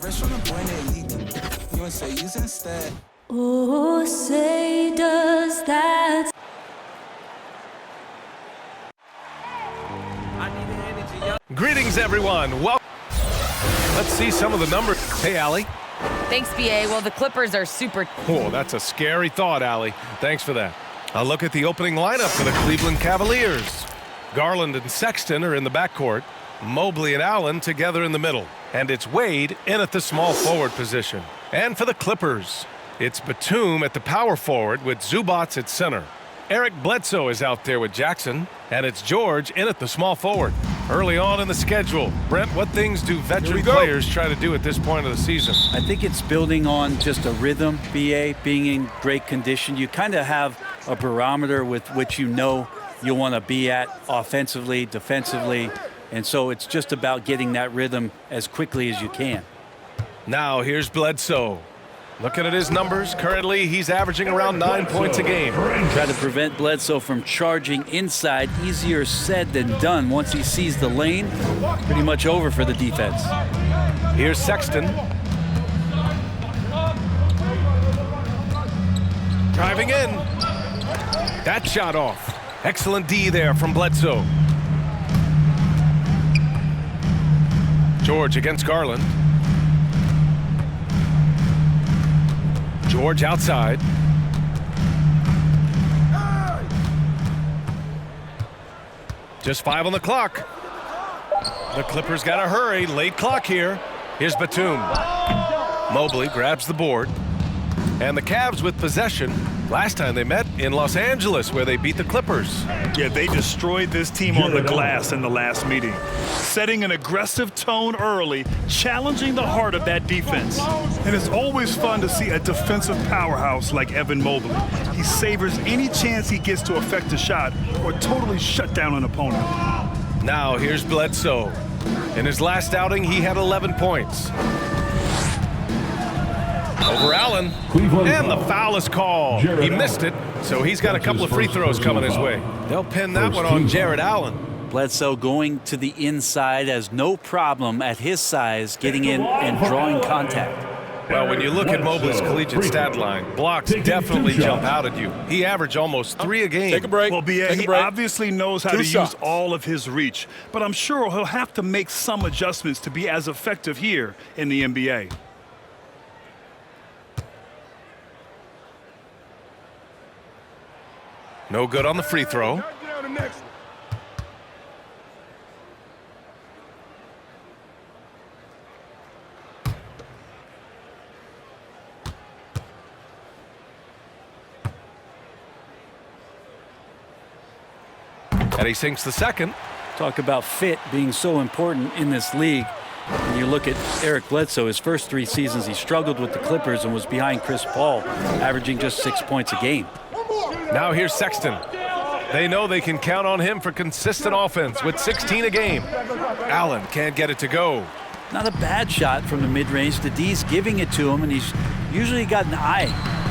Fresh from the point they leak. You ain't say use instead. Oh, say does that. Greetings, everyone. Well, let's see some of the numbers. Hey, Allie. Thanks, BA. Well, the Clippers are super... Oh, that's a scary thought, Allie. Thanks for that. A look at the opening lineup for the Cleveland Cavaliers. Garland and Sexton are in the backcourt. Mobley and Allen together in the middle. And it's Wade in at the small forward position. And for the Clippers, it's Batum at the power forward with Zubac at center. Eric Bledsoe is out there with Jackson, and it's George in at the small forward. Early on in the schedule, Brent, what things do veteran players try to do at this point of the season? I think it's building on just a rhythm, BA, being in great condition. You kind of have a barometer with which you know you'll want to be at offensively, defensively, and so it's just about getting that rhythm as quickly as you can. Now here's Bledsoe. Looking at his numbers, currently he's averaging around 9 points a game. Try to prevent Bledsoe from charging inside. Easier said than done. Once he sees the lane, pretty much over for the defense. Here's Sexton. Driving in. That shot off. Excellent D there from Bledsoe. George against Garland. George outside. Just 5 on the clock. The Clippers got to hurry. Late clock here. Here's Batum. Mobley grabs the board. And the Cavs with possession. Last time they met in Los Angeles, where they beat the Clippers. Yeah, they destroyed this team on the glass in the last meeting. Setting an aggressive tone early, challenging the heart of that defense. And it's always fun to see a defensive powerhouse like Evan Mobley. He savors any chance he gets to affect a shot or totally shut down an opponent. Now here's Bledsoe. In his last outing, he had 11 points. Over Allen, and the foul is called. He missed it, so he's got a couple of free throws coming his way. They'll pin that one on Jared Allen. Bledsoe going to the inside has no problem at his size getting in and drawing contact. Well, when you look at Mobley's collegiate stat line, blocks definitely jump out at you. He averaged almost 3 a game. Take a break. Well, BA, he obviously knows how to use all of his reach, but I'm sure he'll have to make some adjustments to be as effective here in the NBA. No good on the free throw. And he sinks the second. Talk about fit being so important in this league. When you look at Eric Bledsoe, his first 3 seasons, he struggled with the Clippers and was behind Chris Paul, averaging just 6 points a game. Now here's Sexton. They know they can count on him for consistent offense with 16 a game. Allen can't get it to go. Not a bad shot from the mid-range. The D's giving it to him, and he's usually got an eye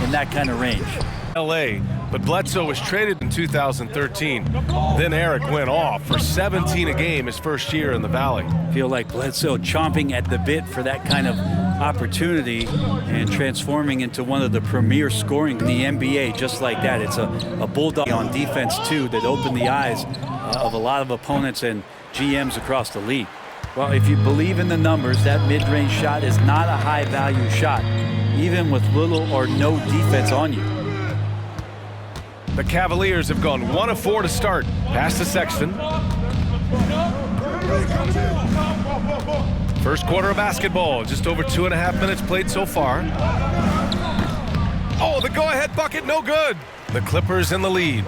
in that kind of range. LA, but Bledsoe was traded in 2013. Then Eric went off for 17 a game his first year in the Valley. Feel like Bledsoe chomping at the bit for that kind of opportunity and transforming into one of the premier scoring in the NBA just like that. It's a bulldog on defense too that opened the eyes of a lot of opponents and GMs across the league. Well, if you believe in the numbers, that mid-range shot is not a high-value shot, even with little or no defense on you. The Cavaliers have gone 1 of 4 to start. Pass to Sexton. First quarter of basketball, just over 2.5 minutes played so far. Oh, the go-ahead bucket, no good. The Clippers in the lead.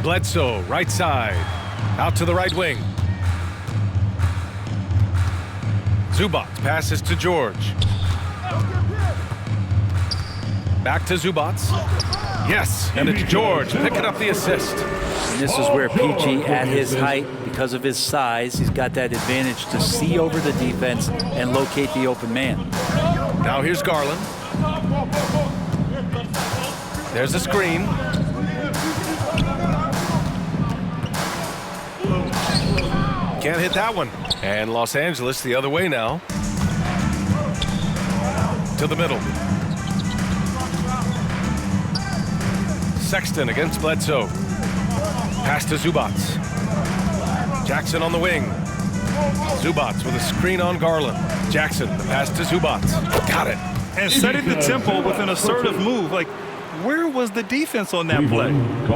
Bledsoe, right side. Out to the right wing. Zubac passes to George. Back to Zubac. Yes, and it's George picking up the assist. And this is where PG, at his height, because of his size, he's got that advantage to see over the defense and locate the open man. Now here's Garland. There's a screen. Can't hit that one. And Los Angeles the other way now. To the middle. Sexton against Bledsoe. Pass to Zubats. Jackson on the wing. Zubats with a screen on Garland. Jackson, the pass to Zubats. Got it. And setting the tempo with an assertive move. Like, where was the defense on that play?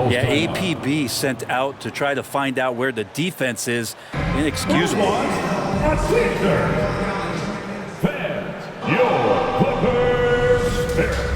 Yeah, APB sent out to try to find out where the defense is. Inexcusable. Fans, your Clippers spirit.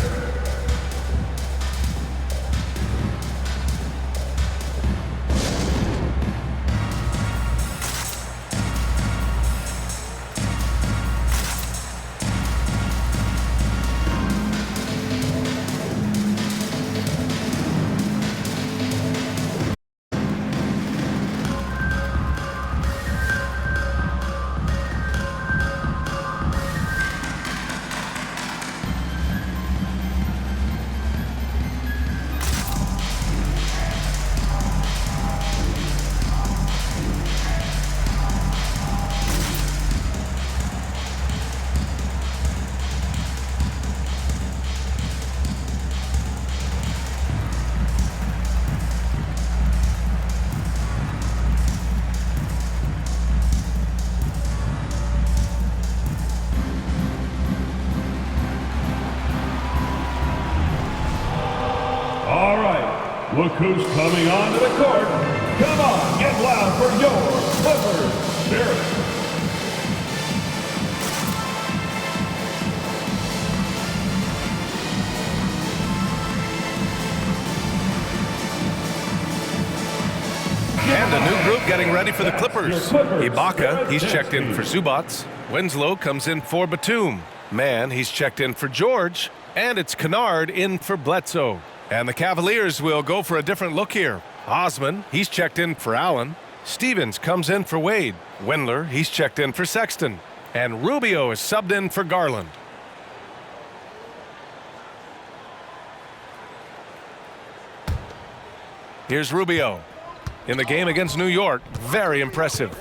All right, look who's coming onto the court. Come on, get loud for your Clippers spirit. And a new group getting ready for the Clippers. Ibaka, he's checked in for Zubats. Winslow comes in for Batum. Mann, he's checked in for George. And it's Kennard in for Bledsoe. And the Cavaliers will go for a different look here. Osman, he's checked in for Allen. Stevens comes in for Wade. Wendler, he's checked in for Sexton. And Rubio is subbed in for Garland. Here's Rubio. In the game against New York, very impressive.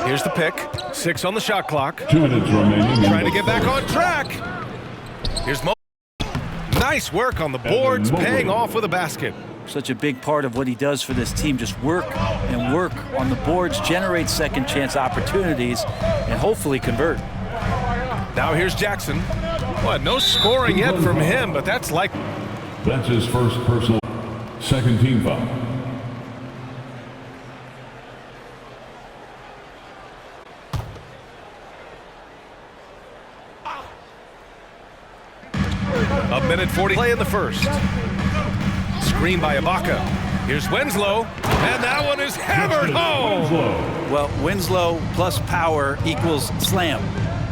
Here's the pick. 6 on the shot clock. 2 minutes remaining. Trying to get back on track. Here's Mo. Nice work on the boards, paying off with a basket. Such a big part of what he does for this team, just work and work on the boards, generate second chance opportunities, and hopefully convert. Now here's Jackson. What, no scoring yet from him, but that's like... That's his first personal second team foul. A minute 40 play in the first. Screen by Ibaka. Here's Winslow, and that one is hammered home. Well, Winslow plus power equals slam.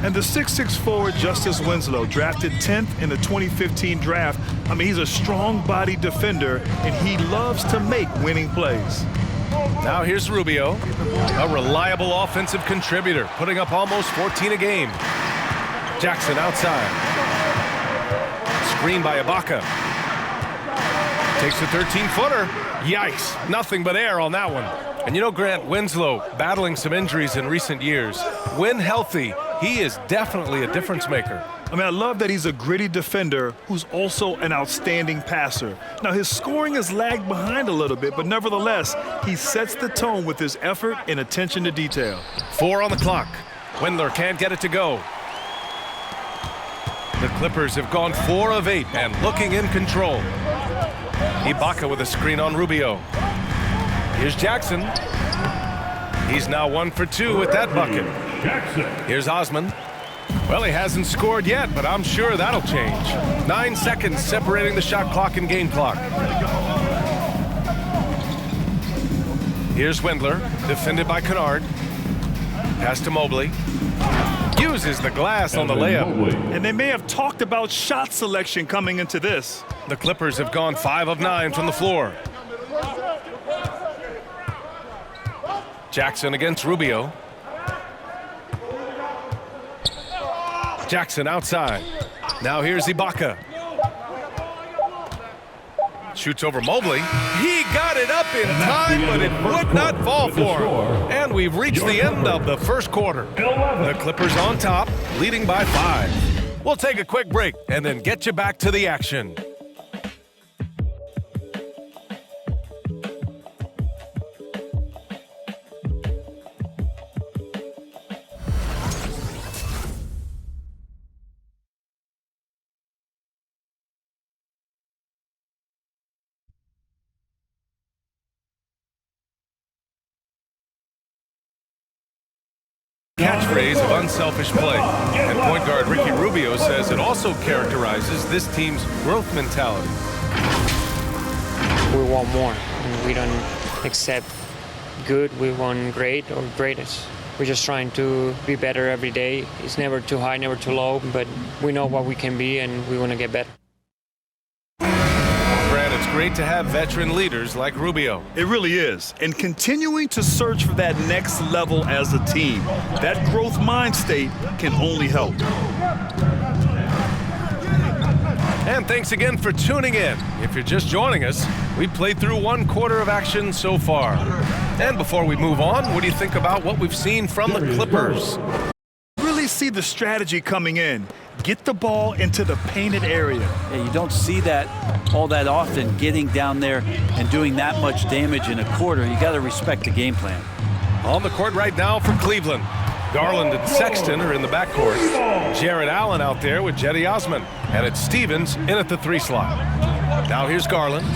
And the 6'6" forward Justice Winslow, drafted 10th in the 2015 draft. I mean, he's a strong-bodied defender, and he loves to make winning plays. Now here's Rubio, a reliable offensive contributor, putting up almost 14 a game. Jackson outside. Screen by Ibaka. Takes a 13-footer. Yikes, nothing but air on that one. And you know, Grant, Winslow battling some injuries in recent years. When healthy, he is definitely a difference maker. I mean, I love that he's a gritty defender who's also an outstanding passer. Now, his scoring has lagged behind a little bit, but nevertheless, he sets the tone with his effort and attention to detail. 4 on the clock. Wendler can't get it to go. The Clippers have gone 4 of 8 and looking in control. Ibaka with a screen on Rubio. Here's Jackson. He's now 1 for 2 with that bucket. Here's Osman. Well, he hasn't scored yet, but I'm sure that'll change. 9 seconds separating the shot clock and game clock. Here's Wendler, defended by Kennard. Pass to Mobley. Uses the glass on the layup. And they may have talked about shot selection coming into this. The Clippers have gone 5 of 9 from the floor. Jackson against Rubio. Jackson outside. Now here's Ibaka. Shoots over Mobley. He got it up in time, but it would not fall for him. And we've reached the end of the first quarter. The Clippers on top, leading by 5. We'll take a quick break and then get you back to the action. Catchphrase of unselfish play. And point guard Ricky Rubio says it also characterizes this team's growth mentality. We want more. We don't accept good, we want great or greatest. We're just trying to be better every day. It's never too high, never too low, but we know what we can be and we want to get better. Brad, it's great to have veteran leaders like Rubio. It really is. And continuing to search for that next level as a team. That growth mind state can only help. And thanks again for tuning in. If you're just joining us, we played through 1 quarter of action so far. And before we move on, what do you think about what we've seen from the Clippers? Really see the strategy coming in. Get the ball into the painted area. Yeah, you don't see that all that often, getting down there and doing that much damage in a quarter. You got to respect the game plan. On the court right now for Cleveland. Garland and Sexton are in the backcourt. Jared Allen out there with Jetty Osman. And it's Stevens in at the 3 slot. Now here's Garland.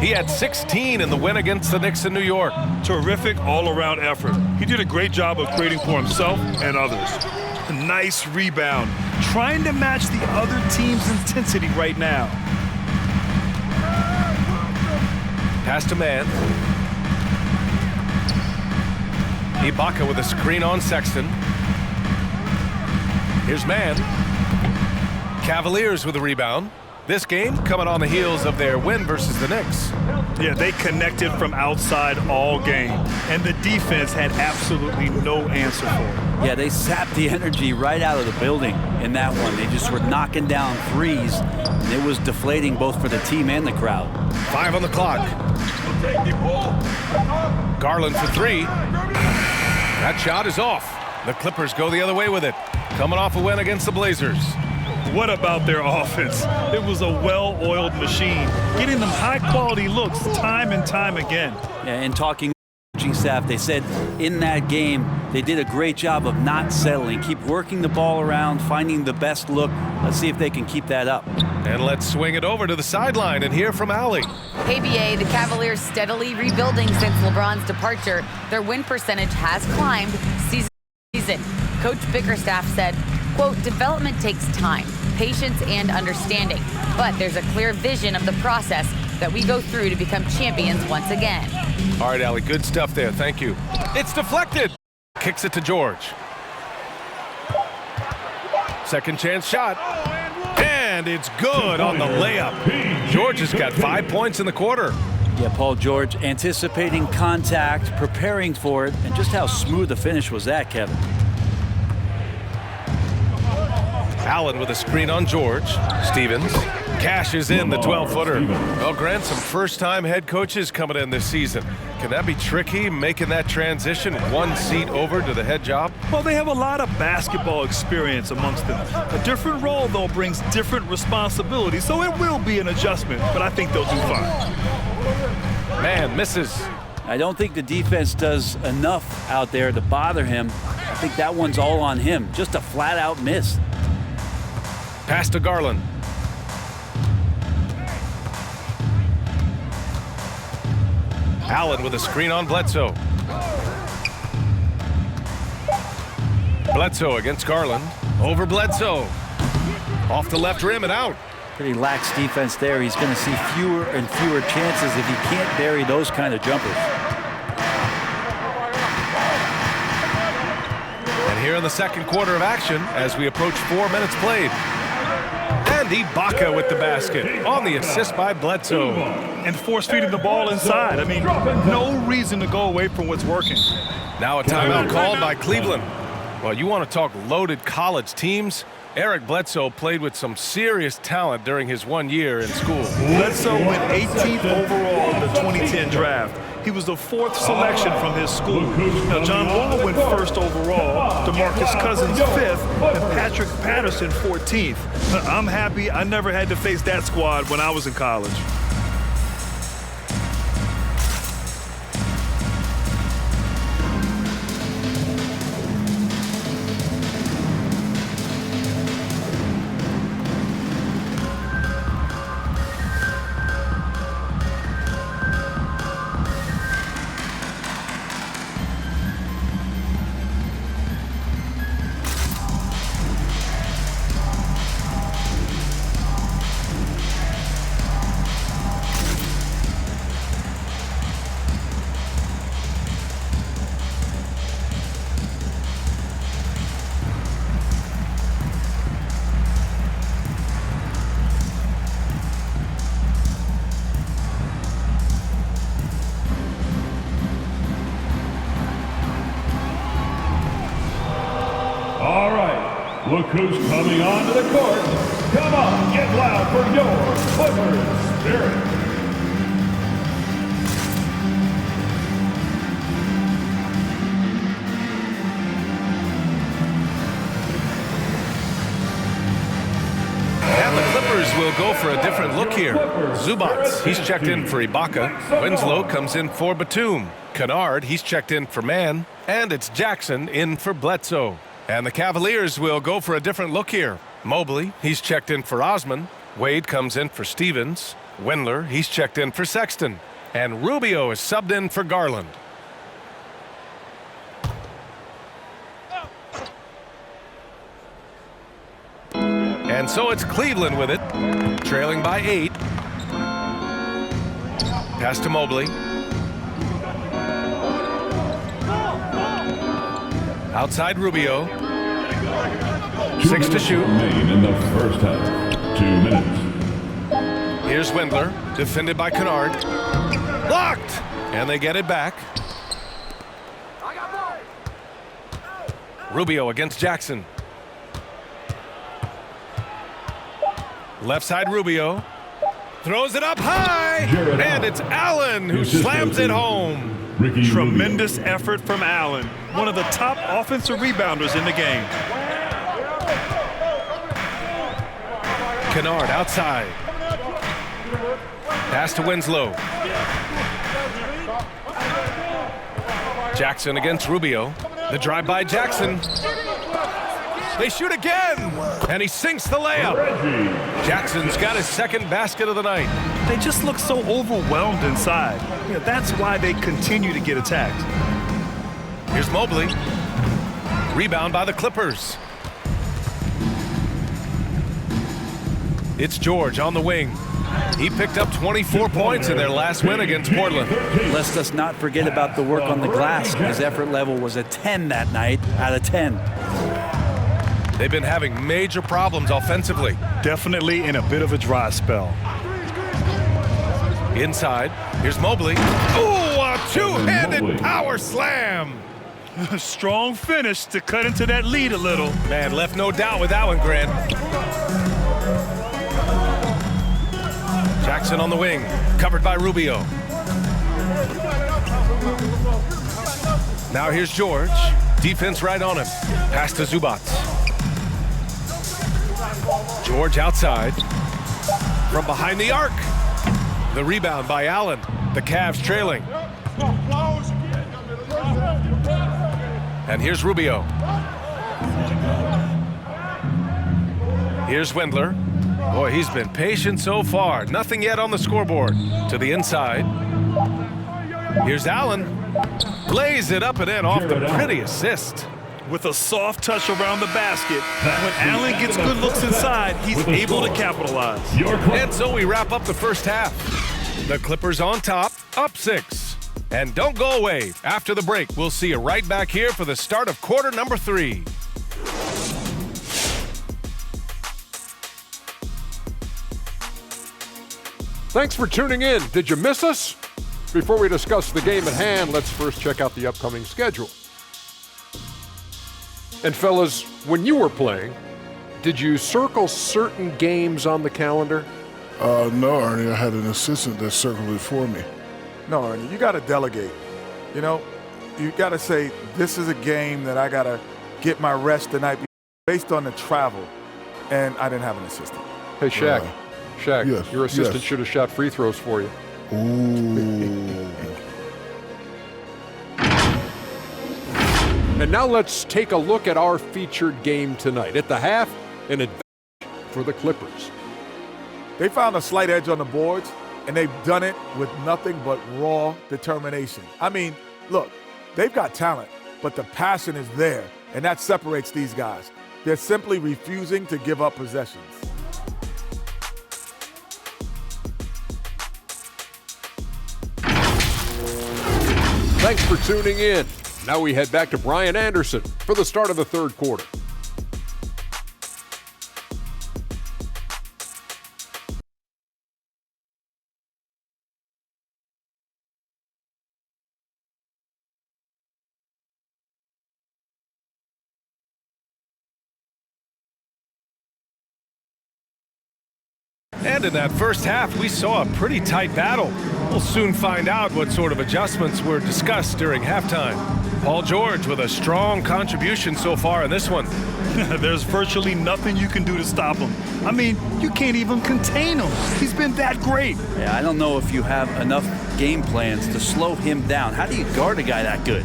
He had 16 in the win against the Knicks in New York. Terrific all-around effort. He did a great job of creating for himself and others. A nice rebound. Trying to match the other team's intensity right now. Pass to man. Ibaka with a screen on Sexton. Here's man. Cavaliers with a rebound. This game coming on the heels of their win versus the Knicks. Yeah, they connected from outside all game, and the defense had absolutely no answer for it. Yeah, they sapped the energy right out of the building in that one. They just were knocking down threes, and it was deflating both for the team and the crowd. 5 on the clock. Garland for 3. That shot is off. The Clippers go the other way with it, coming off a win against the Blazers. What about their offense? It was a well-oiled machine, getting them high-quality looks time and time again. Yeah, and talking to the coaching staff, they said in that game they did a great job of not settling. Keep working the ball around, finding the best look. Let's see if they can keep that up. And let's swing it over to the sideline and hear from Allie. Hey, BA, the Cavaliers steadily rebuilding since LeBron's departure. Their win percentage has climbed season. Coach Bickerstaff said, quote, development takes time, patience, and understanding. But there's a clear vision of the process that we go through to become champions once again. All right, Allie, good stuff there. Thank you. It's deflected. Kicks it to George. Second chance shot. And it's good on the layup. George has got 5 points in the quarter. Yeah, Paul George anticipating contact, preparing for it, and just how smooth the finish was that, Kevin. Allen with a screen on George. Stevens cashes in the 12-footer. Well, Grant, some first-time head coaches coming in this season. Can that be tricky, making that transition 1 seat over to the head job? Well, they have a lot of basketball experience amongst them. A different role, though, brings different responsibilities, so it will be an adjustment, but I think they'll do fine. Man misses. I don't think the defense does enough out there to bother him. I think that one's all on him. Just a flat-out miss. Pass to Garland. Allen with a screen on Bledsoe. Bledsoe against Garland. Over Bledsoe. Off the left rim and out. Pretty lax defense there. He's going to see fewer and fewer chances if he can't bury those kind of jumpers. And here in the second quarter of action as we approach 4 minutes played. And Ibaka with the basket on the assist by Bledsoe. And force-feeding the ball inside. I mean, no reason to go away from what's working. Now a timeout called by Cleveland. Well, you want to talk loaded college teams? Eric Bledsoe played with some serious talent during his 1 year in school. Bledsoe went 18th overall in the 2010 draft. He was the 4th selection from his school. Now, John Wall went 1st overall, DeMarcus Cousins 5th, and Patrick Patterson 14th. I'm happy I never had to face that squad when I was in college. All right, look who's coming onto the court. Come on, get loud for your Clippers Spirit. And the Clippers will go for a different look here. Zubats, he's checked in for Ibaka. Winslow comes in for Batum. Kennard, he's checked in for Mann. And it's Jackson in for Bledsoe. And the Cavaliers will go for a different look here. Mobley, he's checked in for Osman. Wade comes in for Stevens. Windler, he's checked in for Sexton. And Rubio is subbed in for Garland. And so it's Cleveland with it, trailing by 8. Pass to Mobley. Outside Rubio. 6 to shoot. In the first half, 2 minutes. Here's Windler, defended by Kennard. Blocked! And they get it back. Rubio against Jackson. Left side Rubio. Throws it up high! And it's Allen who slams it home. Tremendous effort from Allen, one of the top offensive rebounders in the game. Kennard outside. Pass to Winslow. Jackson against Rubio. The drive by Jackson. They shoot again, and he sinks the layup. Jackson's got his second basket of the night. They just look so overwhelmed inside. That's why they continue to get attacked. Here's Mobley. Rebound by the Clippers. It's George on the wing. He picked up 24 points in their last win against Portland. Let's just not forget about the work on the glass. His effort level was a 10 that night out of 10. They've been having major problems offensively. Definitely in a bit of a dry spell. Inside, here's Mobley. Ooh, a two-handed power slam. Strong finish to cut into that lead a little. Man, left no doubt with that one, Grant. Jackson on the wing, covered by Rubio. Now here's George. Defense right on him. Pass to Zubats. George outside. From behind the arc. The rebound by Allen. The Cavs trailing. And here's Rubio. Here's Windler. Boy, he's been patient so far. Nothing yet on the scoreboard. To the inside. Here's Allen. Lays it up and in off the pretty assist. With a soft touch around the basket, when Allen gets good looks inside, he's able to capitalize. And so we wrap up the first half. The Clippers on top, up 6. And don't go away. After the break, we'll see you right back here for the start of quarter number 3. Thanks for tuning in. Did you miss us? Before we discuss the game at hand, let's first check out the upcoming schedule. And fellas, when you were playing, did you circle certain games on the calendar? No, Ernie. I had an assistant that circled it for me. No, Ernie, you got to delegate. You know, you got to say, this is a game that I got to get my rest tonight based on the travel. And I didn't have an assistant. Hey, Shaq. Shaq, yes, your assistant yes. should have shot free throws for you. Ooh. And now let's take a look at our featured game tonight. At the half, an advantage for the Clippers. They found a slight edge on the boards, and they've done it with nothing but raw determination. I mean, look, they've got talent, but the passion is there, and that separates these guys. They're simply refusing to give up possessions. Thanks for tuning in. Now we head back to Brian Anderson for the start of the third quarter. And in that first half, we saw a pretty tight battle. We'll soon find out what sort of adjustments were discussed during halftime. Paul George with a strong contribution so far in this one. There's virtually nothing you can do to stop him. I mean, you can't even contain him. He's been that great. Yeah, I don't know if you have enough game plans to slow him down. How do you guard a guy that good?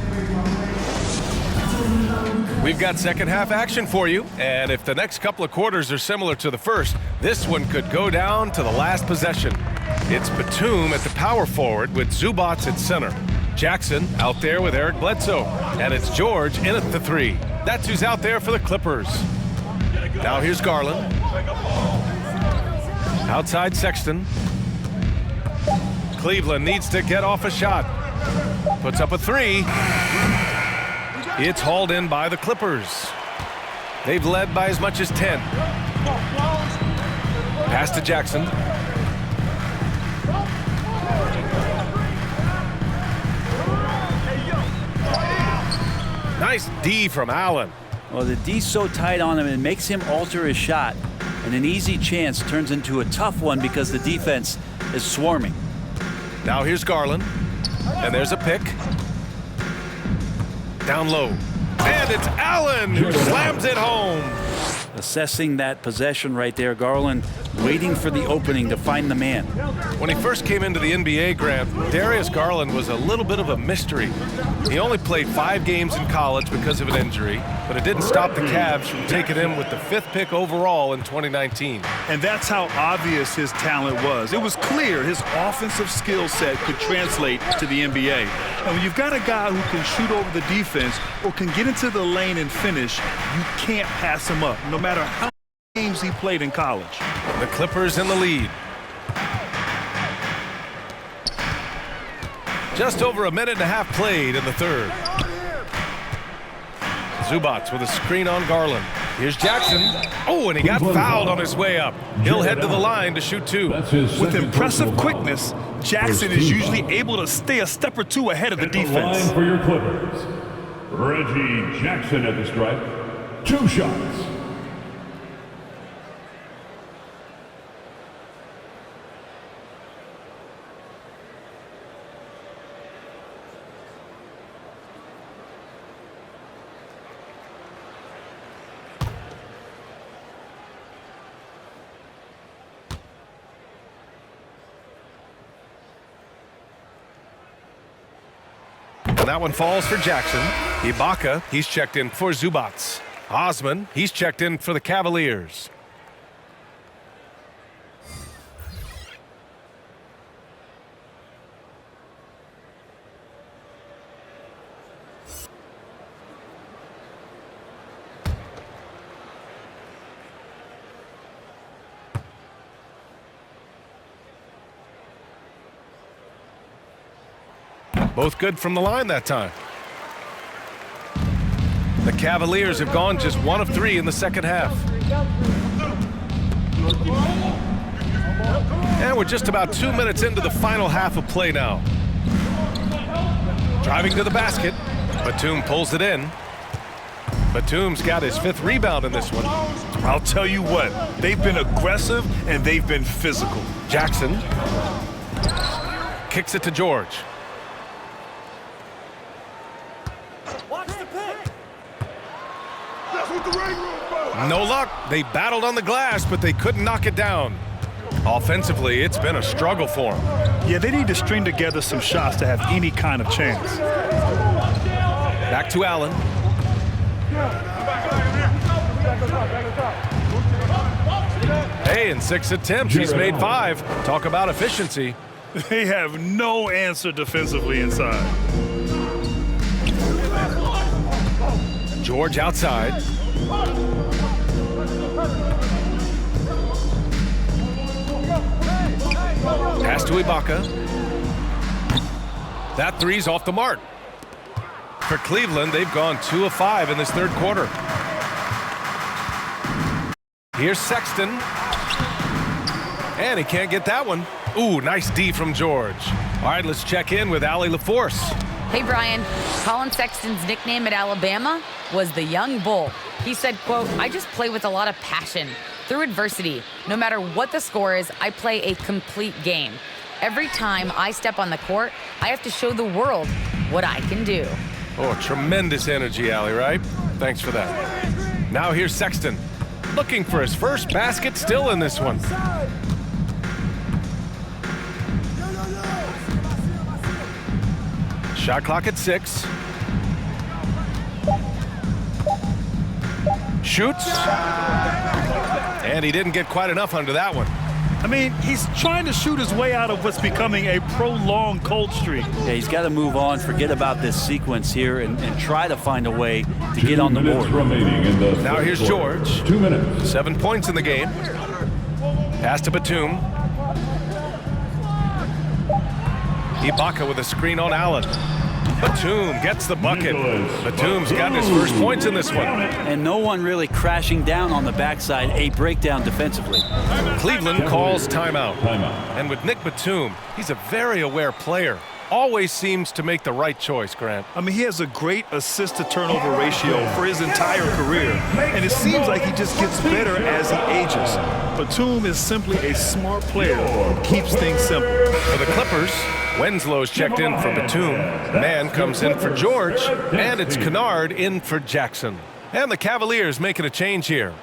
We've got second half action for you, and if the next couple of quarters are similar to the first, this one could go down to the last possession. It's Batum at the power forward with Zubac at center. Jackson out there with Eric Bledsoe, and it's George in at the three. That's who's out there for the Clippers. Now here's Garland. Outside Sexton. Cleveland needs to get off a shot. Puts up a three. It's hauled in by the Clippers. They've led by as much as 10. Pass to Jackson. Nice D from Allen. Well, the D's so tight on him, it makes him alter his shot. And an easy chance turns into a tough one because the defense is swarming. Now here's Garland. And there's a pick. Down low. And it's Allen who slams it home. Assessing that possession right there, Garland waiting for the opening to find the man. When he first came into the NBA, Grant, Darius Garland was a little bit of a mystery. He only played 5 games in college because of an injury, but it didn't stop the Cavs from taking him with the 5th pick overall in 2019. And that's how obvious his talent was. It was clear his offensive skill set could translate to the NBA. And when you've got a guy who can shoot over the defense or can get into the lane and finish, you can't pass him up, no matter how many games he played in college. The Clippers in the lead. Just over a minute and a half played in the third. Zubac with a screen on Garland. Here's Jackson. Oh, and he got fouled on his way up. He'll head to the line to shoot 2. With impressive quickness, Jackson is usually able to stay a step or 2 ahead of the defense. Line for your Clippers. Reggie Jackson at the stripe. 2 shots. And that one falls for Jackson. Ibaka, he's checked in for Zubac. Osman, he's checked in for the Cavaliers. Both good from the line that time. The Cavaliers have gone just 1 of 3 in the second half. And we're just about 2 minutes into the final half of play now. Driving to the basket. Batum pulls it in. Batum's got his 5th rebound in this one. I'll tell you what, they've been aggressive and they've been physical. Jackson kicks it to George. No luck. They battled on the glass, but they couldn't knock it down. Offensively, it's been a struggle for them. Yeah, they need to string together some shots to have any kind of chance. Back to Allen. Hey, in 6 attempts, he's made 5. Talk about efficiency. They have no answer defensively inside. George outside. Pass to Ibaka. That three's off the mark. For Cleveland, they've gone 2 of 5 in this 3rd quarter. Here's Sexton. And he can't get that one. Ooh, nice D from George. All right, let's check in with Allie LaForce. Hey, Brian. Colin Sexton's nickname at Alabama was the Young Bull. He said, quote, "I just play with a lot of passion. Through adversity, no matter what the score is, I play a complete game. Every time I step on the court, I have to show the world what I can do." Oh, tremendous energy, Allie, right? Thanks for that. Now here's Sexton, looking for his first basket, still in this one. Shot clock at 6. Shoots. And he didn't get quite enough under that one. I mean, he's trying to shoot his way out of what's becoming a prolonged cold streak. Yeah, he's got to move on, forget about this sequence here, and try to find a way to get on the board. Now here's George. 2 minutes. 7 points in the game. Pass to Batum. Ibaka with a screen on Allen. Batum gets the bucket. Batum's gotten his first points in this one. And no one really crashing down on the backside, a breakdown defensively. Cleveland calls timeout. And with Nick Batum, he's a very aware player. Always seems to make the right choice, Grant. I mean, he has a great assist-to-turnover ratio for his entire career, and it seems like he just gets better as he ages. Batum is simply a smart player who keeps things simple. For the Clippers, Wenslow's checked in for Batum. Man comes in for George, and it's Kennard in for Jackson. And the Cavaliers making a change here.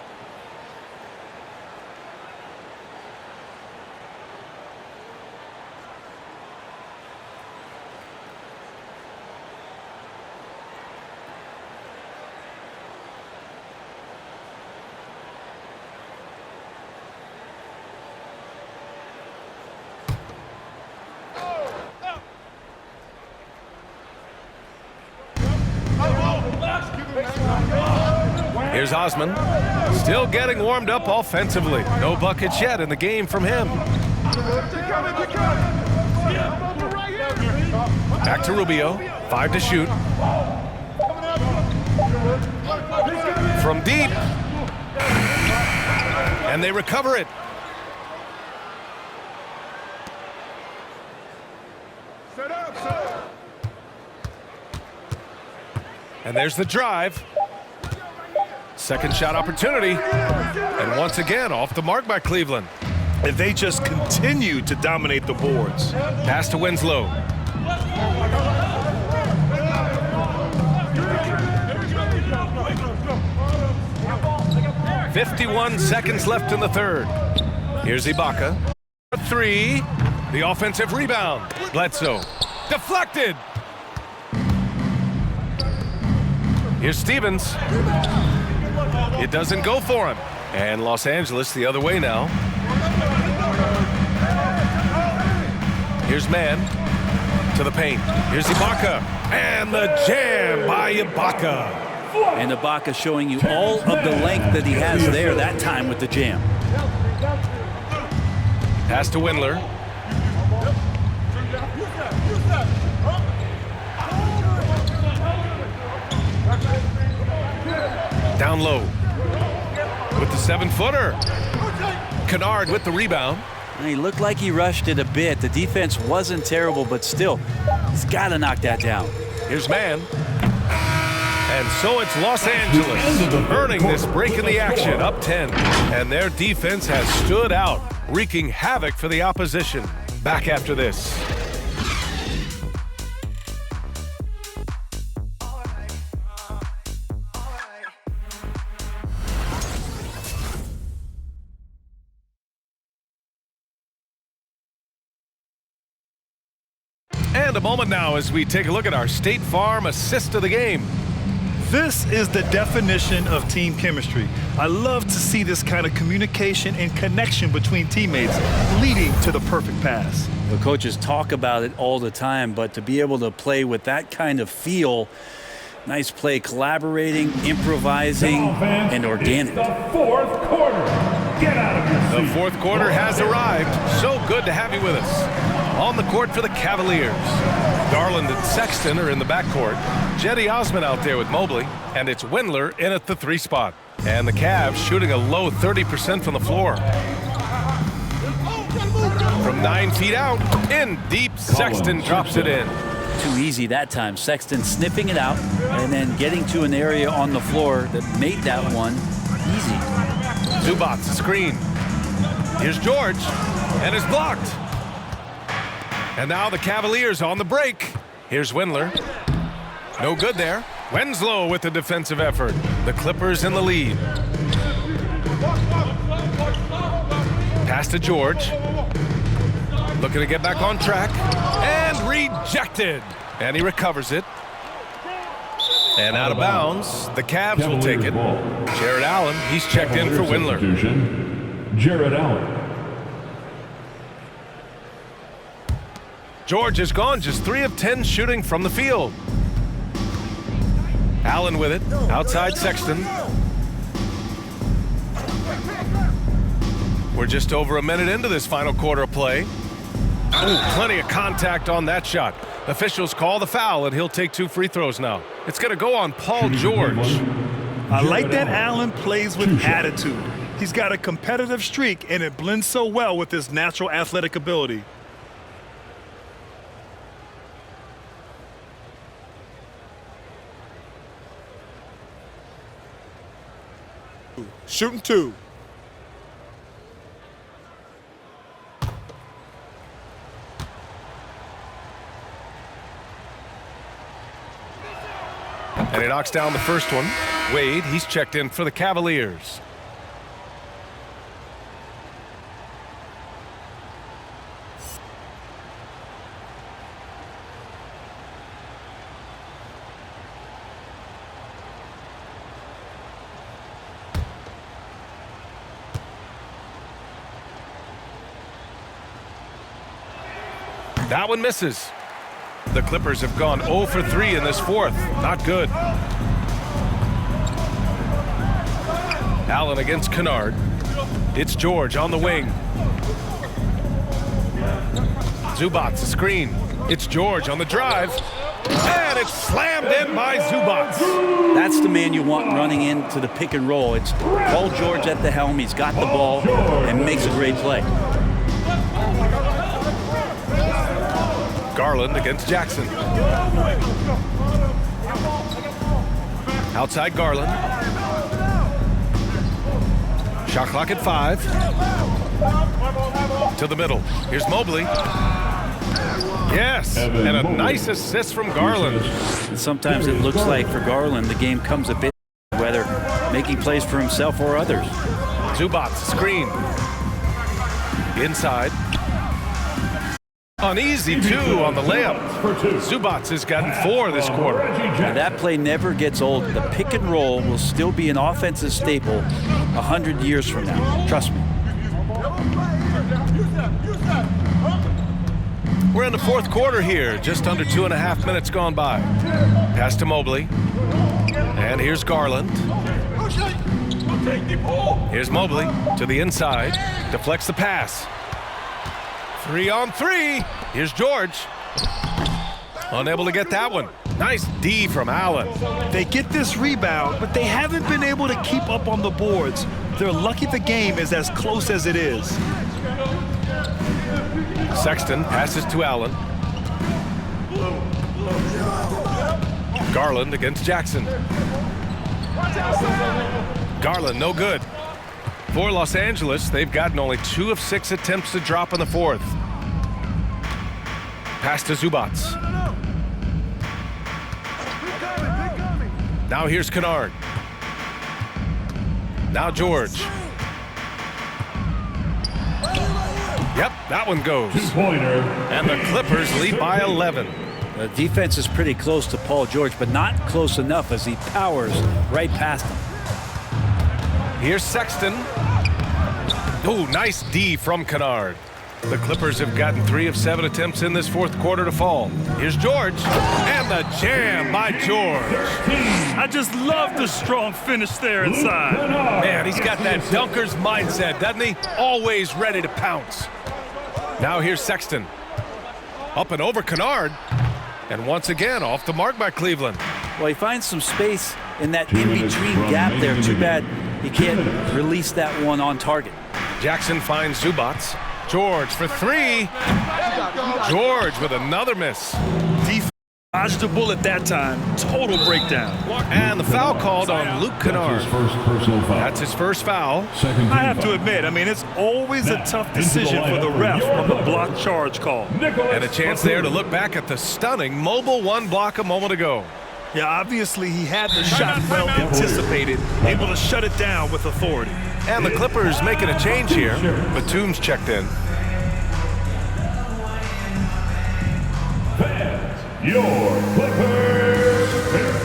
Here's Osman, still getting warmed up offensively. No buckets yet in the game from him. Back to Rubio, 5 to shoot. From deep. And they recover it. And there's the drive. Second shot opportunity. And once again, off the mark by Cleveland. And they just continue to dominate the boards. Pass to Winslow. "51 seconds left in the 3rd. Here's Ibaka. 3. The offensive rebound. Bledsoe. Deflected. Here's Stevens. It doesn't go for him. And Los Angeles the other way now. Here's Mann to the paint. Here's Ibaka. And the jam by Ibaka. And Ibaka showing you all of the length that he has there that time with the jam. Pass to Windler. Down low with the 7-footer. Kennard with the rebound. And he looked like he rushed it a bit. The defense wasn't terrible, but still, he's got to knock that down. Here's Mann. And so it's Los Angeles earning this break in the action, up 10. And their defense has stood out, wreaking havoc for the opposition. Back after this. And a moment now as we take a look at our State Farm assist of the game. This is the definition of team chemistry. I love to see this kind of communication and connection between teammates leading to the perfect pass. The coaches talk about it all the time, but to be able to play with that kind of feel, nice play, collaborating, improvising, and organic. The fourth quarter. Get out of your seat. The fourth quarter has arrived. So good to have you with us. On the court for the Cavaliers, Garland and Sexton are in the backcourt. Jetty Osman out there with Mobley, and it's Windler in at the 3 spot. And the Cavs shooting a low 30% from the floor. From 9 feet out, in deep, Sexton drops it in. Too easy that time. Sexton sniffing it out and then getting to an area on the floor that made that one easy. Zubac, a screen. Here's George, and it's blocked. And now the Cavaliers on the break. Here's Windler. No good there. Winslow with the defensive effort. The Clippers in the lead. Pass to George. Looking to get back on track. And rejected. And he recovers it. And out of bounds. The Cavs will take it. Jared Allen, he's checked in for Windler. Jared Allen. George is gone, just 3 of 10 shooting from the field. Allen with it, outside Sexton. We're just over a minute into this final quarter of play. Ooh, plenty of contact on that shot. Officials call the foul, and he'll take 2 free throws now. It's going to go on Paul George. I like that Allen plays with attitude. He's got a competitive streak, and it blends so well with his natural athletic ability. Shooting 2. And he knocks down the first one. Wade, he's checked in for the Cavaliers. That one misses. The Clippers have gone 0 for 3 in this fourth. Not good. Allen against Kennard. It's George on the wing. Zubac, a screen. It's George on the drive. And it's slammed in by Zubac. That's the man you want running into the pick and roll. It's Paul George at the helm. He's got the ball and makes a great play. Garland against Jackson. Outside Garland. Shot clock at 5. To the middle. Here's Mobley. Yes, and a nice assist from Garland. Sometimes it looks like for Garland the game comes a bit, whether making plays for himself or others. Zubac, screen. Inside. Uneasy 2 on the layup. Zubac has gotten 4 this quarter. Now that play never gets old. The pick and roll will still be an offensive staple 100 years from now. Trust me. We're in the fourth quarter here. Just under 2.5 minutes gone by. Pass to Mobley. And here's Garland. Here's Mobley to the inside. Deflects the pass. 3-on-3. Here's George. Unable to get that one. Nice D from Allen. They get this rebound, but they haven't been able to keep up on the boards. They're lucky the game is as close as it is. Sexton passes to Allen. Garland against Jackson. Garland, no good. For Los Angeles, they've gotten only 2 of 6 attempts to drop in the fourth. Pass to Zubac. Now here's Kennard. Now George. Yep, that one goes. Two-pointer. And the Clippers lead by 11. The defense is pretty close to Paul George, but not close enough as he powers right past him. Here's Sexton. Oh, nice D from Kennard. The Clippers have gotten 3 of 7 attempts in this fourth quarter to fall. Here's George. And the jam by George. I just love the strong finish there inside. Man, he's got that dunker's mindset, doesn't he? Always ready to pounce. Now here's Sexton. Up and over Kennard. And once again, off the mark by Cleveland. Well, he finds some space in that in-between gap there. Too bad he can't release that one on target. Jackson finds Zubac. George for 3. George with another miss. Defense dodged the bullet that time. Total breakdown. And the foul called on Luke Kennard. That's his first foul. I have to admit, it's always a tough decision for the ref on the block charge call. And a chance there to look back at the stunning mobile 1 block a moment ago. Yeah, obviously he had the shot well anticipated, able to shut it down with authority. And the Clippers making a change here. Batum's checked in. Fans, your Clippers pick.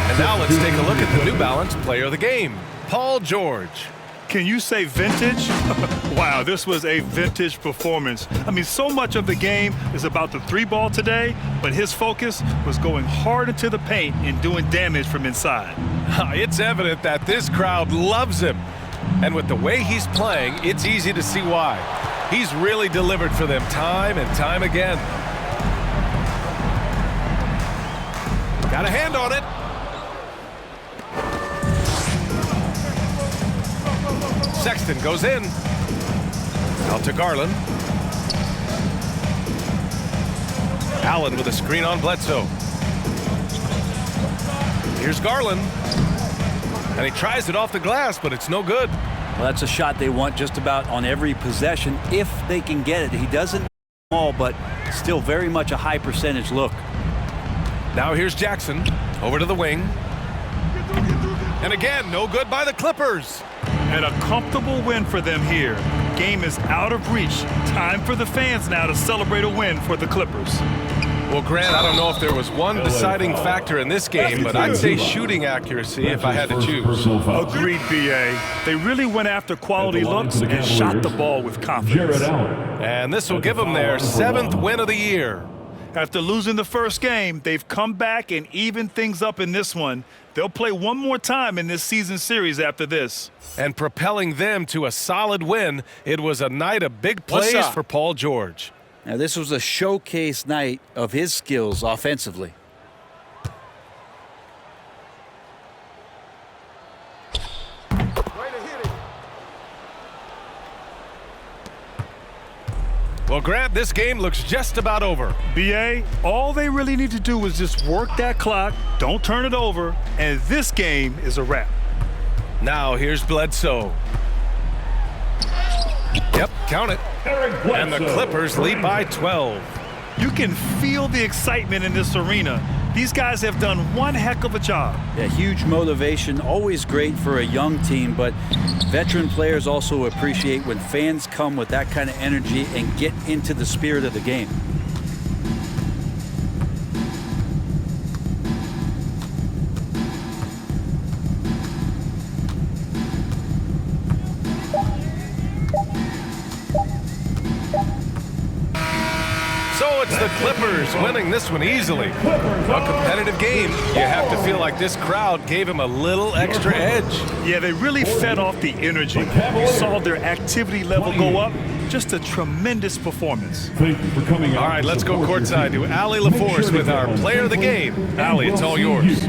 And now let's take a look at the New Balance Player of the Game, Paul George. Can you say vintage? Wow, this was a vintage performance. So much of the game is about the 3-ball today, but his focus was going hard into the paint and doing damage from inside. It's evident that this crowd loves him. And with the way he's playing, it's easy to see why. He's really delivered for them time and time again. Got a hand on it. Sexton goes in. Out to Garland. Allen with a screen on Bledsoe. Here's Garland. And he tries it off the glass, but it's no good. Well, that's a shot they want just about on every possession if they can get it. He doesn't all, but still very much a high percentage look. Now here's Jackson over to the wing. And again, no good by the Clippers. And a comfortable win for them here. Game is out of reach. Time for the fans now to celebrate a win for the Clippers. Well, Grant, I don't know if there was one deciding factor in this game, but I'd say shooting accuracy if I had to choose. Agreed, B.A. They really went after quality looks and shot the ball with confidence. And this will give them their 7th win of the year. After losing the first game, they've come back and evened things up in this one. They'll play one more time in this season series after this. And propelling them to a solid win, it was a night of big plays for Paul George. Now, this was a showcase night of his skills offensively. Well, Grant, this game looks just about over. B.A., all they really need to do is just work that clock, don't turn it over, and this game is a wrap. Now here's Bledsoe. Yep, count it. And the Clippers lead by 12. You can feel the excitement in this arena. These guys have done one heck of a job. Yeah, huge motivation, always great for a young team, but veteran players also appreciate when fans come with that kind of energy and get into the spirit of the game. So it's the Clippers, winning this one easily. A competitive game. You have to feel like this crowd gave him a little extra edge. Yeah, they really fed off the energy. You saw their activity level go up. Just a tremendous performance. Thank you for coming out. All right, let's go courtside to Allie LaForce with our player of the game. Allie, it's all yours.